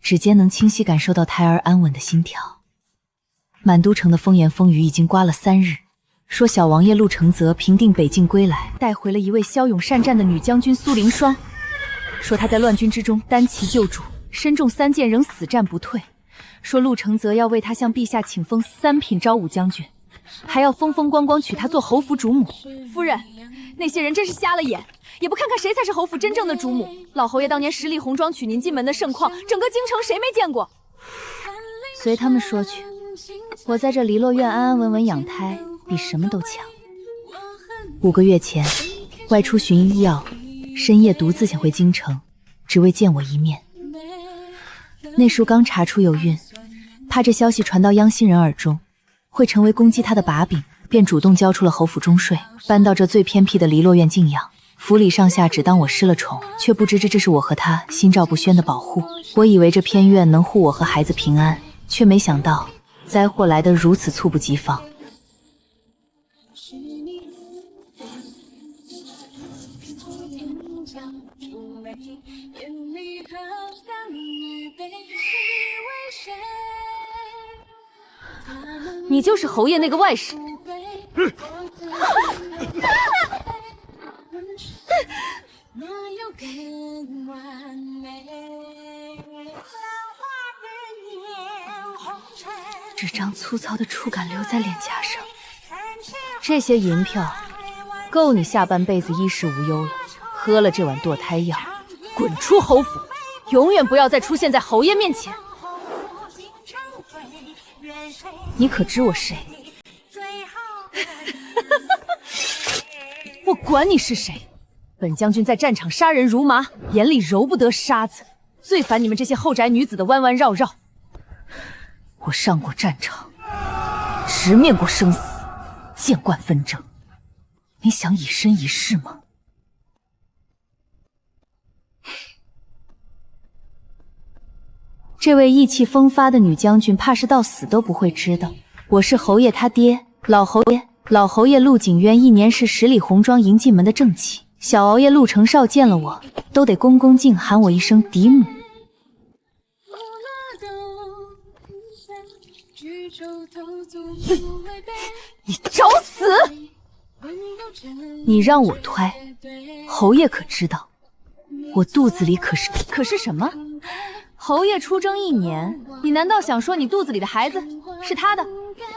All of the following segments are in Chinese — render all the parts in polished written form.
指尖能清晰感受到胎儿安稳的心跳。满都城的风言风语已经刮了3日，说小王爷陆承泽平定北境归来，带回了一位骁勇善战的女将军苏凌霜，说她在乱军之中单骑救主，身中3箭仍死战不退。说陆承泽要为他向陛下请封3品昭武将军，还要风风光光娶她做侯府主母。夫人，那些人真是瞎了眼，也不看看谁才是侯府真正的主母。老侯爷当年十里红妆娶您进门的盛况，整个京城谁没见过？随他们说去，我在这梨落院安安稳稳养胎，比什么都强。5个月前，外出寻医药，深夜独自潜回京城，只为见我一面。那时刚查出有孕，怕这消息传到央心人耳中，会成为攻击他的把柄，便主动交出了侯府中税，搬到这最偏僻的梨落院静养。府里上下只当我失了宠，却不知这是我和他心照不宣的保护。我以为这偏院能护我和孩子平安，却没想到灾祸来得如此猝不及防。你就是侯爷那个外室。这张粗糙的触感留在脸颊上，这些银票够你下半辈子衣食无忧了。喝了这碗堕胎药，滚出侯府，永远不要再出现在侯爷面前。你可知我谁？我管你是谁，本将军在战场杀人如麻，眼里揉不得沙子，最烦你们这些后宅女子的弯弯绕绕。我上过战场，直面过生死，见惯纷争，你想以身一试吗？这位意气风发的女将军，怕是到死都不会知道，我是侯爷他爹，老侯爷陆景渊，1年是10里红妆迎进门的正妻。小熬夜陆承少见了我，都得恭恭敬喊我一声嫡母。你找死！你让我推，侯爷可知道，我肚子里可是什么？侯爷出征1年，你难道想说你肚子里的孩子是他的？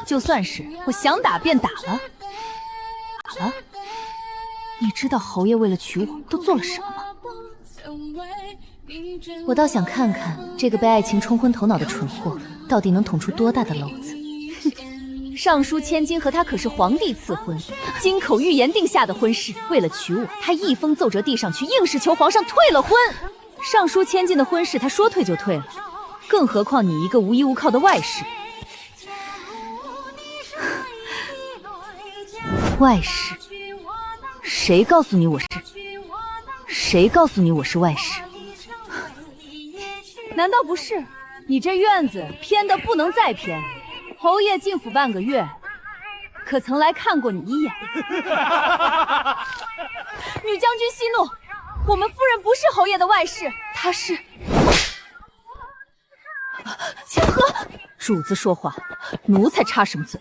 就算是，我想打便打了。你知道侯爷为了娶我都做了什么吗？我倒想看看这个被爱情冲昏头脑的蠢货，到底能捅出多大的篓子。上书千金和他可是皇帝赐婚，金口玉言定下的婚事，为了娶我，他一封奏折递上去，硬是求皇上退了婚。上书千金的婚事，他说退就退了，更何况你一个无依无靠的外室。外室？谁告诉你我是？谁告诉你我是外室？难道不是？你这院子偏得不能再偏。侯爷进府半个月，可曾来看过你一眼？女将军息怒，我们夫人不是侯爷的外室，她是清河。主子说话，奴才插什么嘴？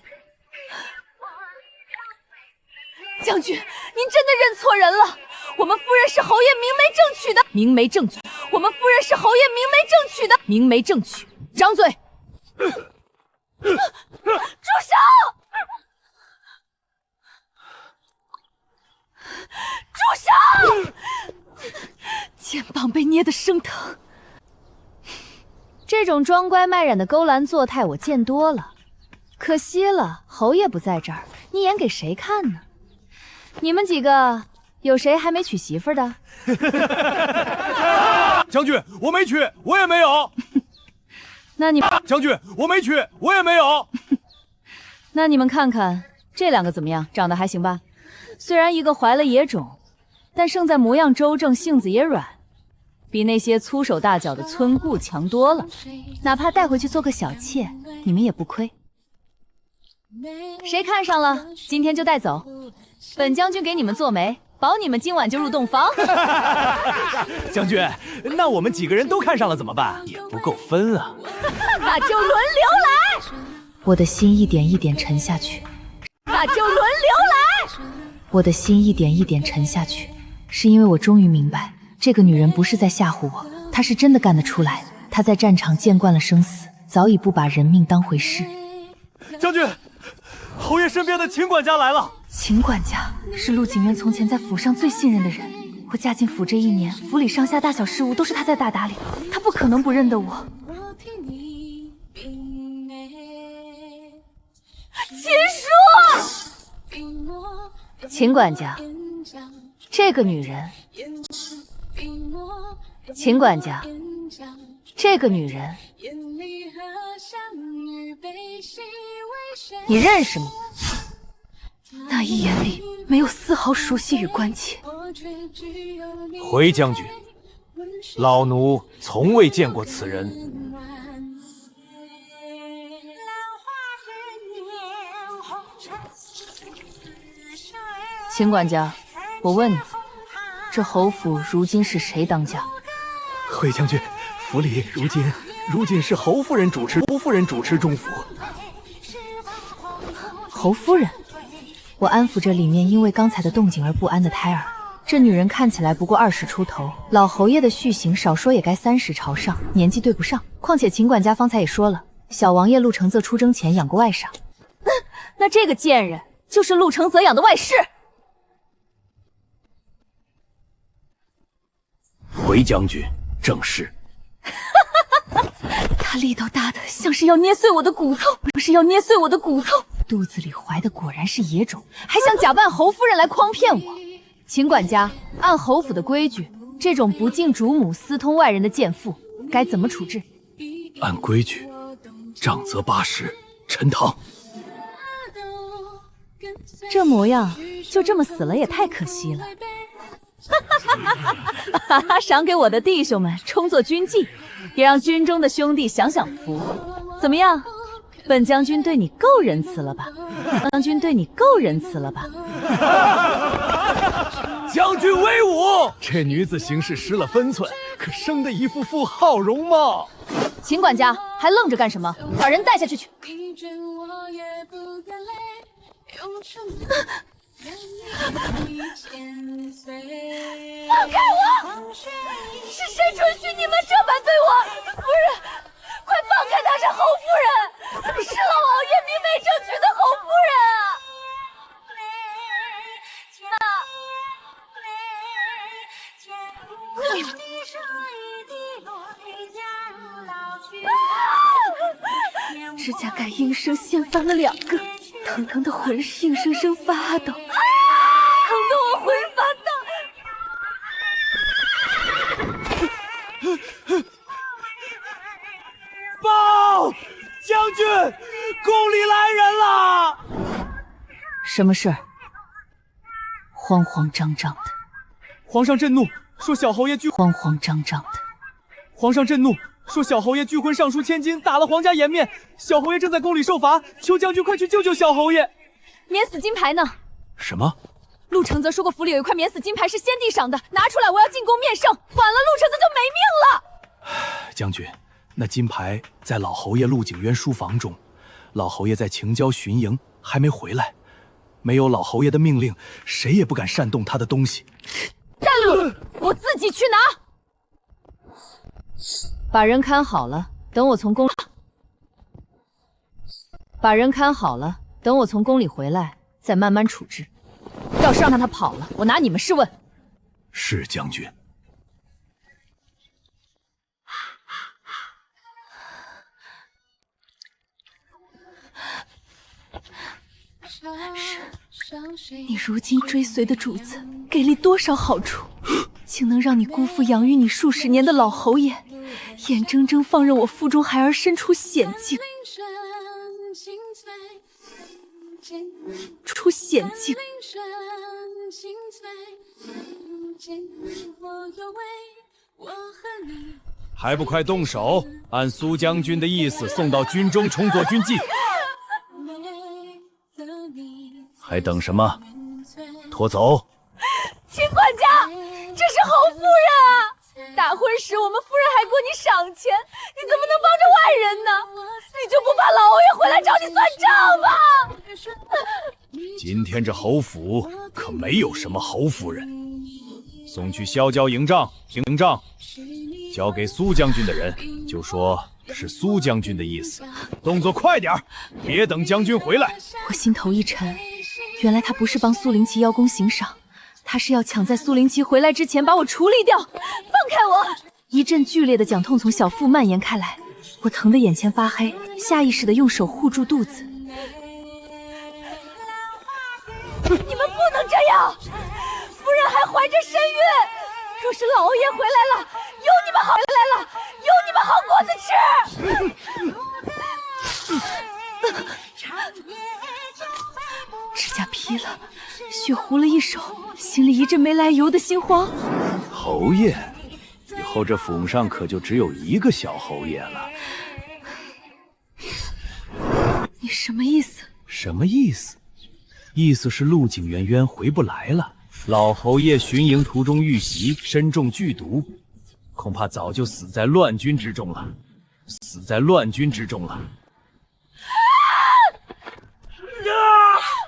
将军，您真的认错人了。我们夫人是侯爷明媒正娶的。明媒正娶？我们夫人是侯爷明媒正娶的。明媒正娶？张嘴！住手！住手！肩膀被捏得生疼。这种装乖卖染的勾栏作态我见多了，可惜了，侯爷不在这儿，你演给谁看呢？你们几个有谁还没娶媳妇的？将军，我没娶，我也没有。那你将军，我没娶，我也没有。那你们看看这2个怎么样？长得还行吧？虽然一个怀了野种，但胜在模样周正，性子也软，比那些粗手大脚的村姑强多了。哪怕带回去做个小妾，你们也不亏。谁看上了，今天就带走。本将军给你们做媒，保你们今晚就入洞房。将军，那我们几个人都看上了怎么办？也不够分啊。那就轮流来。我的心一点一点沉下去。那就轮流来。我的心一点一点沉下去，是因为我终于明白，这个女人不是在吓唬我，她是真的干得出来。她在战场见惯了生死，早已不把人命当回事。将军，侯爷身边的秦管家来了。秦管家是陆景渊从前在府上最信任的人，我嫁进府这1年，府里上下大小事务都是他在大打理，他不可能不认得我。秦叔，秦管家，这个女人，秦管家，这个女人，你认识吗？那一眼里没有丝毫熟悉与关切。回将军，老奴从未见过此人。秦管家，我问你，这侯府如今是谁当家？回将军，府里如今是侯夫人主持中府。侯夫人？我安抚着里面因为刚才的动静而不安的胎儿。这女人看起来不过20出头，老侯爷的续行少说也该30朝上，年纪对不上。况且秦管家方才也说了，小王爷陆承泽出征前养过外甥。那这个贱人就是陆承泽养的外室。回将军，正是。他力道大的像是要捏碎我的骨头，不是要捏碎我的骨头。肚子里怀的果然是野种，还想假扮侯夫人来诓骗我。秦管家，按侯府的规矩，这种不敬主母、私通外人的贱妇，该怎么处置？按规矩，杖责80，沉塘。这模样，就这么死了也太可惜了。赏给我的弟兄们充作军纪，也让军中的兄弟享享福。怎么样？本将军对你够仁慈了吧？将军对你够仁慈了吧？将军威武！这女子行事失了分寸，可生得一副妇好容貌。秦管家还愣着干什么？把人带下去去！放开我！是谁准许你们这般对我？夫人，快放开她！是侯夫人，是老王爷明媒正娶的侯夫人啊！指甲盖应声掀翻了2个，腾腾的魂是硬生生发抖，疼得我魂发抖。报！将军，宫里来人了！什么事儿？慌慌张张的。皇上震怒，说小侯爷慌慌张张的。皇上震怒，说小侯爷拒婚上书千金，打了皇家颜面。小侯爷正在宫里受罚，求将军快去救救小侯爷。免死金牌呢？什么？陆承泽说过府里有一块免死金牌是先帝赏的，拿出来我要进宫面圣，晚了陆承泽就没命了。将军，那金牌在老侯爷陆景渊书房中，老侯爷在晴郊巡营，还没回来。没有老侯爷的命令，谁也不敢擅动他的东西。站住！我自己去拿。把人看好了，等我从宫里回来，再慢慢处置。要是让他跑了，我拿你们试问。是将军。你如今追随的主子给力多少好处，竟能让你辜负养育你数十年的老侯爷，眼睁睁放任我腹中孩儿身处险境。出险境！还不快动手，按苏将军的意思送到军中充作军纪。还等什么？拖走！秦夫人啊！大婚时我们夫人还给你赏钱，你怎么能帮着外人呢？你就不怕老侯爷回来找你算账吗？今天这侯府可没有什么侯夫人，送去萧郊营帐，交给苏将军的人就说是苏将军的意思，动作快点，别等将军回来。我心头一沉，原来他不是帮苏灵奇邀功行赏，他是要抢在苏灵奇回来之前把我处理掉。放开我！一阵剧烈的绞痛从小腹蔓延开来，我疼得眼前发黑，下意识地用手护住肚子。你们不能这样！夫人还怀着身孕，若是老侯爷回来了，有你们好果子吃！指甲劈了，血糊了一手，心里一阵没来由的心慌。侯爷，以后这府上可就只有一个小侯爷了。你什么意思？什么意思？意思是陆景渊渊回不来了。老侯爷巡营途中遇袭，身中剧毒，恐怕早就死在乱军之中了。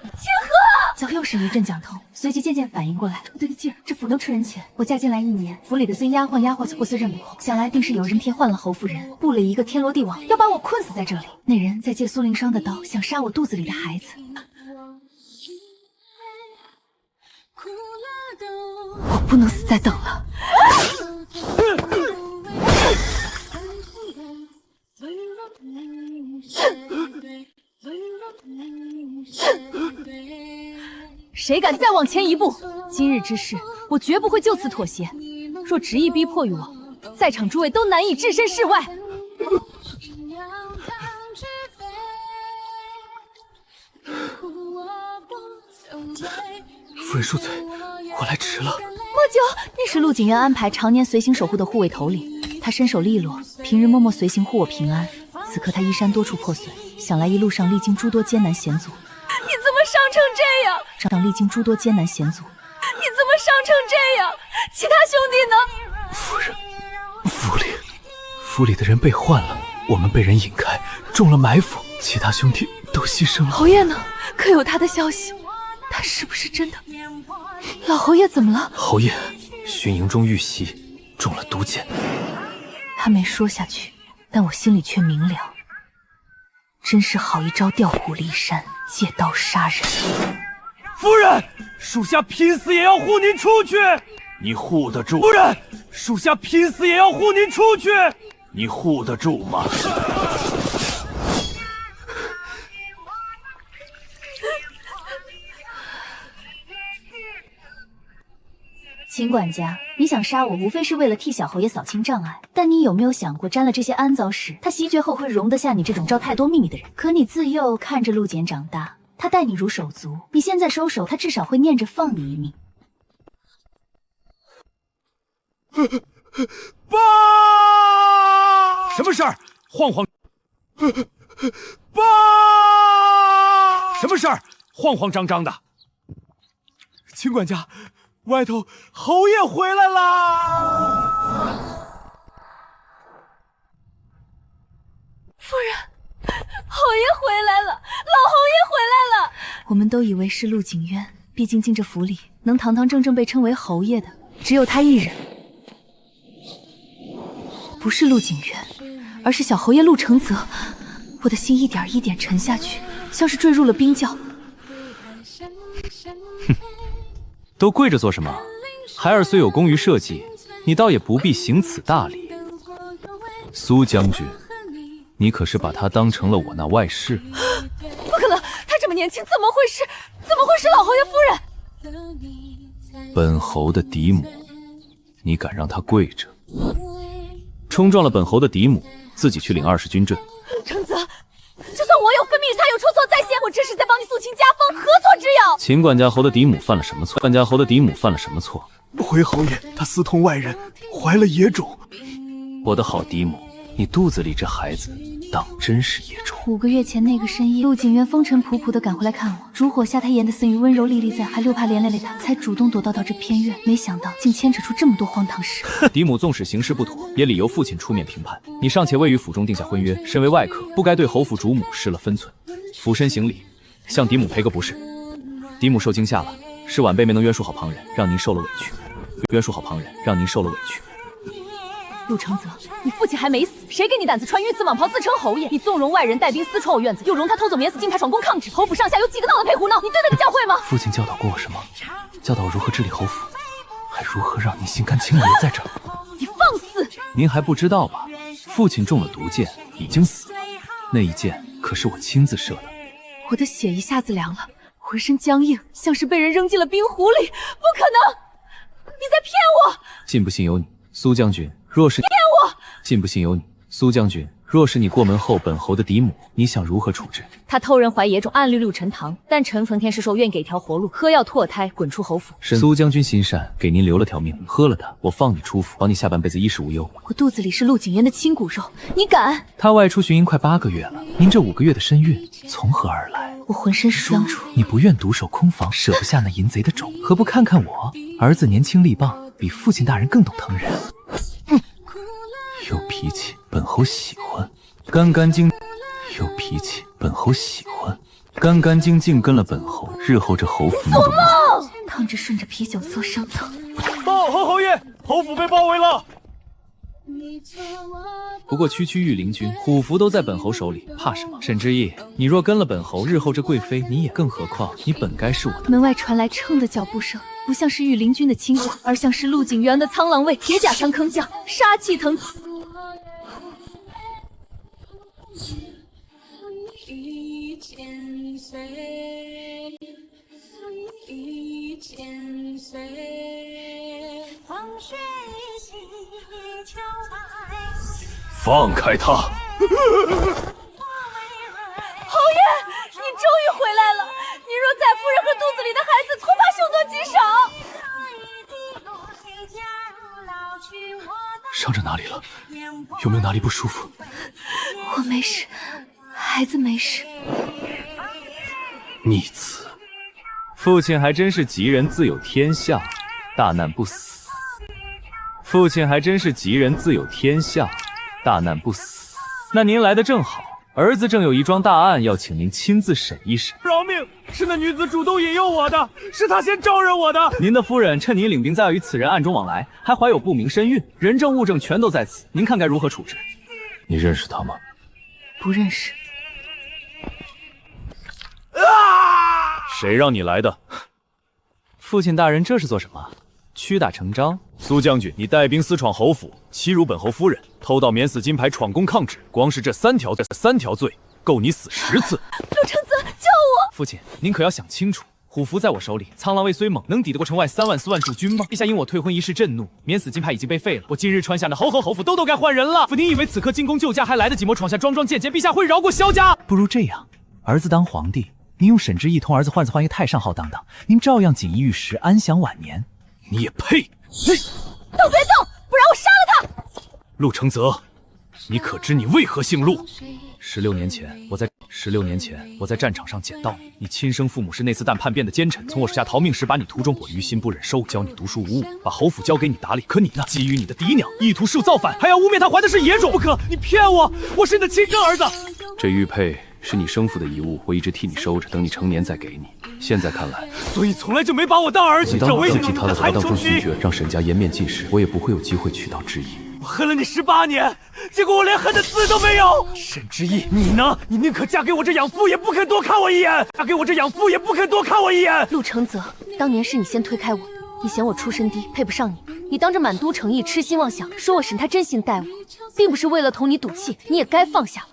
千鹤，脚又是一阵绞痛，随即渐渐反应过来，不对劲儿，这府能吃人钱？我嫁进来1年，府里的孙丫鬟破碎认不空，想来定是有人替换了侯夫人，布了一个天罗地网，要把我困死在这里。那人在借苏灵霜的刀，想杀我肚子里的孩子。我不能死再等了。谁敢再往前一步，今日之事我绝不会就此妥协。若执意逼迫于我，在场诸位都难以置身事外。夫人恕罪，我来迟了。莫九，你是陆景渊安排常年随行守护的护卫头领，他身手利落，平日默默随行护我平安。此刻他衣衫多处破碎，想来一路上历经诸多艰难险阻。你怎么伤成这样？你怎么伤成这样？其他兄弟呢？夫人，府里的人被换了，我们被人引开，中了埋伏，其他兄弟都牺牲了。侯爷呢？可有他的消息？他是不是真的？老侯爷怎么了？侯爷巡营中遇袭，中了毒箭。他没说下去，但我心里却明了，真是好一招调虎离山，借刀杀人。夫人，属下拼死也要护您出去。你护得住？夫人，属下拼死也要护您出去。你护得住吗？秦管家，你想杀我，无非是为了替小侯爷扫清障碍。但你有没有想过，沾了这些肮脏事，他袭爵后会容得下你这种招太多秘密的人？可你自幼看着陆简长大，他待你如手足，你现在收手，他至少会念着放你一命。爸！什么事儿？晃晃！爸！什么事儿？晃晃张张的。秦管家，外头侯爷回来啦！夫人，侯爷回来了，老侯爷回来了。我们都以为是陆景渊，毕竟进这府里，能堂堂正正被称为侯爷的，只有他一人。不是陆景渊，而是小侯爷陆承泽。我的心一点一点沉下去，像是坠入了冰窖。哼，都跪着做什么？孩儿虽有功于社稷，你倒也不必行此大礼。苏将军，你可是把他当成了我那外室？不可能，他这么年轻，怎么会是老侯爷夫人？本侯的嫡母，你敢让他跪着？冲撞了本侯的嫡母，自己去领20军阵。承泽，就算我有分明，他有出错在先，我这是在帮你肃清家风，何错之有？秦管家侯的嫡母犯了什么错？管家侯的嫡母犯了什么错？回侯爷，他私通外人，怀了野种。我的好嫡母，你肚子里这孩子当真是野种。5个月前那个深夜，陆景渊风尘仆仆的赶回来看我，烛火下他演的似与温柔历历在，还6怕连累了他，才主动躲到这偏院。没想到竟牵扯出这么多荒唐事。嫡母纵使行事不妥，也理由父亲出面评判。你尚且未与府中定下婚约，身为外客，不该对侯府主母失了分寸。俯身行礼，向嫡母赔个不是。嫡母受惊吓了，是晚辈没能约束好旁人，让您受了委屈。约束好旁人，让您受了委屈。陆承泽，你父亲还没死，谁给你胆子穿鱼刺蟒袍自称侯爷？你纵容外人带兵私闯我院子，又容他偷走免死金牌闯宫抗旨，侯府上下有几个闹得配胡闹？你对得起教诲吗？父亲教导过我什么？教导我如何治理侯府，还如何让您心甘情愿在这儿。你放肆！您还不知道吧？父亲中了毒箭，已经死了。那一箭可是我亲自射的。我的血一下子凉了，浑身僵硬，像是被人扔进了冰壶里。不可能！你在骗我！信不信由你，苏将军。若是骗我，信不信由你，苏将军。若是你过门后本侯的嫡母，你想如何处置？他偷人怀野种，暗绿绿陈塘，但陈逢天是说愿给条活路，喝药脱胎，滚出侯府。苏将军心善，给您留了条命，喝了它，我放你出府，保你下半辈子衣食无忧。我肚子里是陆景渊的亲骨肉，你敢？他外出巡营快8个月了，您这5个月的身孕从何而来？我浑身是伤处。你不愿独守空房，舍不下那淫贼的种，何不看看我？儿子年轻力棒，比父亲大人更懂疼人。有脾气，本侯喜欢。干干净，有脾气，本侯喜欢。干干净净跟了本侯，日后这侯府你懂吗？烫着顺着啤酒做伤疼。报侯爷，侯府被包围了。不过区区御林军，虎符都在本侯手里，怕什么？沈之意，你若跟了本侯，日后这贵妃你也，更何况你本该是我的。门外传来铿的脚步声，不像是御林军的亲管，而像是陆景渊的苍狼卫，铁甲上铿锵，杀气腾腾。放开他！侯爷，你终于回来了！你若在夫人和肚子里的孩子，恐怕凶多吉少。伤着哪里了？有没有哪里不舒服？我没事，孩子没事。逆子，父亲还真是吉人自有天相，大难不死。父亲还真是吉人自有天相，大难不死。那您来的正好，儿子正有一桩大案要请您亲自审一审。饶命！是那女子主动引诱我的，是她先招惹我的。您的夫人趁您领兵在外与此人暗中往来，还怀有不明身孕，人证物证全都在此，您看该如何处置？你认识他吗？不认识。谁让你来的？父亲大人，这是做什么？屈打成招？苏将军，你带兵私闯侯府，欺辱本侯夫人，偷盗免死金牌，闯宫抗旨，光是这3条罪，够你死10次。陆承泽，救我！父亲，您可要想清楚，虎符在我手里，苍狼卫虽猛，能抵得过城外3万4万驻军吗？陛下因我退婚一事震怒，免死金牌已经被废了，我今日传下那侯和侯府都该换人了。您以为此刻进宫救驾还来得及吗？闯下桩桩件件，陛下会饶过萧家？不如这样，儿子当皇帝，您用沈之意同儿子换一个太上号当当，您照样锦衣玉食，安享晚年。你也配？都别动，不然我杀了他！陆承泽，你可知你为何姓陆？16年前，我在战场上捡到你，你亲生父母是那次弹叛变的奸臣，从我手下逃命时把你屠中，我于心不忍收，教你读书无误，把侯府交给你打理。可你呢，觊觎你的嫡娘，意图树造反，还要污蔑她怀的是野种。不可，你骗我，我是你的亲生儿子。这玉佩是你生父的遗物，我一直替你收着，等你成年再给你。现在看来，所以从来就没把我当儿子。这危险替他的来到中勋爵，让沈家颜面尽失，我也不会有机会娶到之意。我恨了你18年，结果我连恨的字都没有。沈之意，你呢？你宁可嫁给我这养父，也不肯多看我一眼；嫁给我这养父，也不肯多看我一眼。陆承泽，当年是你先推开我的，你嫌我出身低，配不上你，你当着满都诚意痴心妄想，说我沈他真心待我，并不是为了同你赌气，你也该放下了。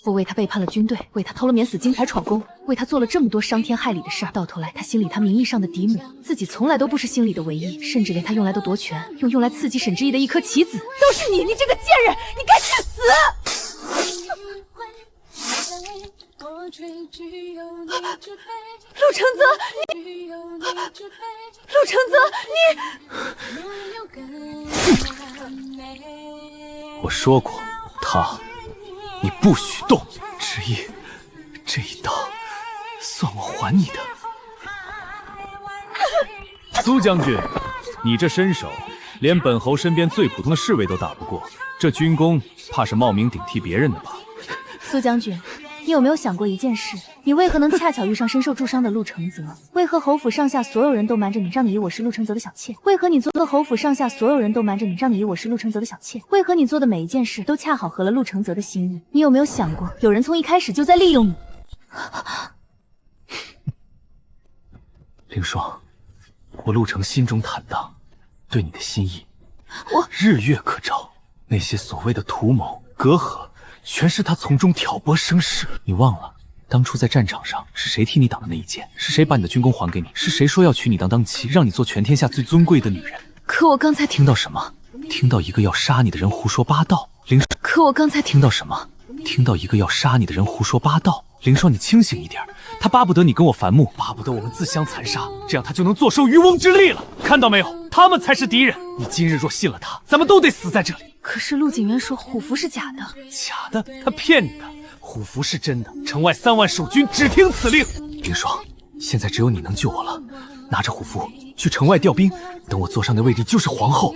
我为他背叛了军队，为他偷了免死金牌闯宫，为他做了这么多伤天害理的事儿，到头来他心里他名义上的嫡母，自己从来都不是心里的唯一，甚至连他用来的夺权，用来刺激沈之意的一颗棋子，都是你！你这个贱人，你该去死！陆承泽，你，陆承泽，你。我说过，他你不许动。执意，这一刀算我还你的。苏将军，你这身手，连本侯身边最普通的侍卫都打不过，这军功怕是冒名顶替别人的吧？苏将军，你有没有想过一件事？你为何能恰巧遇上身受重伤的陆承泽？为何侯府上下所有人都瞒着你，让你以我是陆承泽的小妾？为何你做的侯府上下所有人都瞒着你，让你以我是陆承泽的小妾？为何你做的每一件事都恰好合了陆承泽的心意？你有没有想过，有人从一开始就在利用你？凌霜，我陆承心中坦荡，对你的心意，我日月可照。那些所谓的图谋隔阂，全是他从中挑拨生事。你忘了，当初在战场上是谁替你挡的那一剑？是谁把你的军功还给你？是谁说要娶你当妻，让你做全天下最尊贵的女人？可我刚才听到什么？听到一个要杀你的人胡说八道。凌霜，可我刚才听到什么？听到一个要杀你的人胡说八道。凌霜，你清醒一点，他巴不得你跟我反目，巴不得我们自相残杀，这样他就能坐收渔翁之利了。看到没有？他们才是敌人。你今日若信了他，咱们都得死在这里。可是陆景渊说虎符是假的。假的？他骗你的。虎符是真的，城外3万守军只听此令。凌霜，现在只有你能救我了。拿着虎符去城外调兵，等我坐上的位置就是皇后，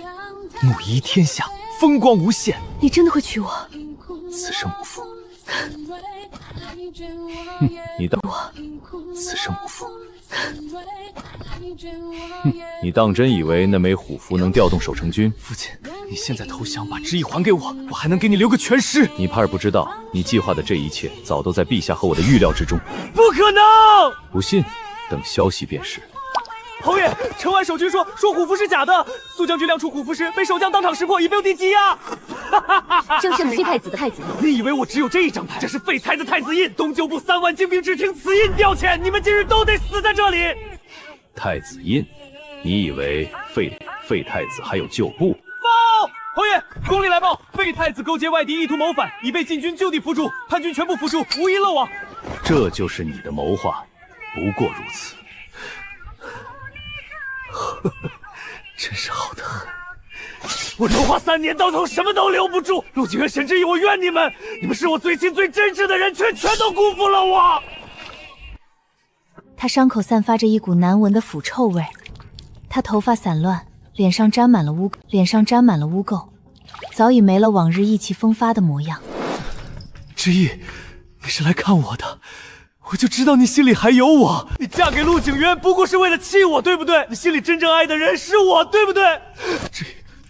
母仪天下，风光无限。你真的会娶我？此生无负。你当此生无负。你当真以为那枚虎符能调动守城军？父亲，你现在投降，把执意还给我，我还能给你留个全尸。你怕是不知道，你计划的这一切早都在陛下和我的预料之中。不可能！不信，等消息便是。侯爷，城外守军说虎符是假的，苏将军亮出虎符时，被守将当场识破，已被敌击压。正是废太子的太子印。你以为我只有这一张牌？这是废材的太子印，东旧部3万精兵只听此印调遣，你们今日都得死在这里。太子印，你以为废太子还有旧部？报！侯爷，宫里来报，废太子勾结外敌，意图谋反，已被禁军就地伏诛，叛军全部伏诛，无一漏网。这就是你的谋划，不过如此。真是好得很！我筹划3年，到头什么都留不住。陆景渊、沈之意，我怨你们！你们是我最亲最真挚的人，却全都辜负了我。他伤口散发着一股难闻的腐臭味，他头发散乱，脸上沾满了污垢，早已没了往日意气风发的模样。之意，你是来看我的，我就知道你心里还有我。你嫁给陆景渊不过是为了气我，对不对？你心里真正爱的人是我，对不对？之意，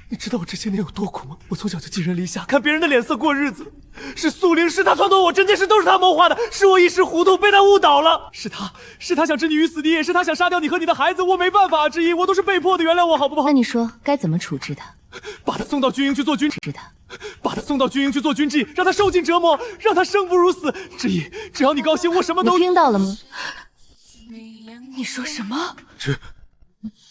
你知道我这些年有多苦吗？我从小就寄人篱下，看别人的脸色过日子。是苏灵，是他撺掇我，整件事都是他谋划的，是我一时糊涂被他误导了。是他想置你于死地，也是他想杀掉你和你的孩子，我没办法，之一，我都是被迫的，原谅我好不好？那你说该怎么处置他？把他送到军营去做军职的，把他送到军营去做军妓，让他受尽折磨，让他生不如死。之一，只要你高兴，我什么都。你听到了吗？你说什么？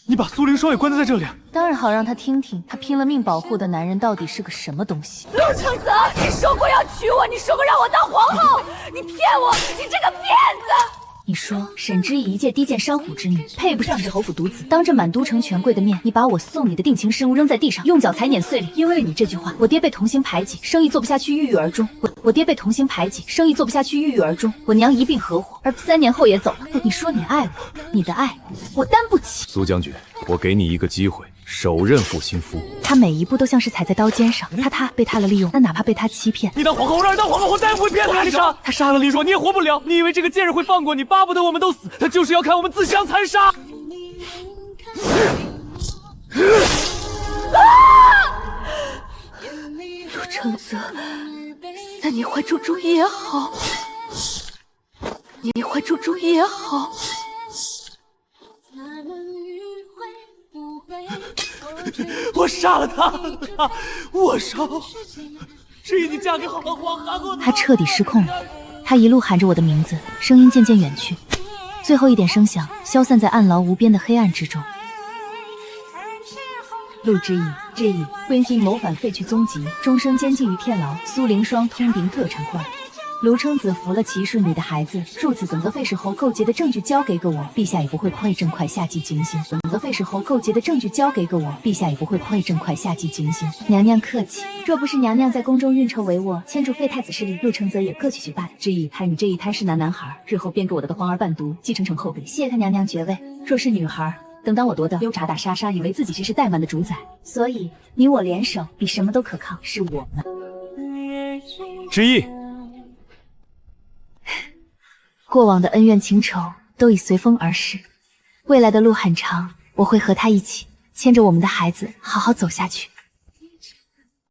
你把苏灵霜也关在这里，当然好让他听听他拼了命保护的男人到底是个什么东西。陆承泽，你说过要娶我，你说过让我当皇后，你骗我，你这个骗子！你说沈之意一介低贱商贾之女，配不上这侯府独子。当着满都城权贵的面，你把我送你的定情诗物扔在地上，用脚踩碾碎了。因为你这句话，我爹被童星排挤，生意做不下去，郁郁而终。我爹被童星排挤，生意做不下去，郁郁而终。我娘一病合伙，而3年后也走了。你说你爱我，你的爱我担不起。苏将军，我给你一个机会，手刃负心夫。他每一步都像是踩在刀尖上，他被他了利用，那哪怕被他欺骗，你当皇后，我让你当皇后，我再也不会骗他。他杀了林若，你也活不了。你以为这个贱人会放过你？巴不得我们都死，他就是要看我们自相残杀。陆承泽，那你怀中中也好，你怀中中也好。我杀了他，我杀！至于你嫁给好皇后，他彻底失控了，他一路喊着我的名字，声音渐渐远去，最后一点声响消散在暗牢无边的黑暗之中。陆之意，之意，温馨谋反废去踪迹，终生监禁于片牢。苏灵霜通灵特产官。卢承子服了齐顺你的孩子，入此怎则费氏侯勾结的证据交给个我，陛下也不会破坏正快下祭惊心。怎则费氏侯勾结的证据交给个我，陛下也不会破坏正快下祭惊心。娘娘客气，若不是娘娘在宫中运筹帷幄，牵住废太子势力，陆承则也各去罢了。之意胎女这一胎是男孩，日后便给我的皇儿伴读，继承后辈，谢他娘娘爵位。若是女孩，等当我夺得优铡打杀杀，以为自己是怠慢的主宰。所以你我联手，比什么都可靠，是我们。之意。过往的恩怨情仇都已随风而逝，未来的路很长，我会和他一起牵着我们的孩子好好走下去。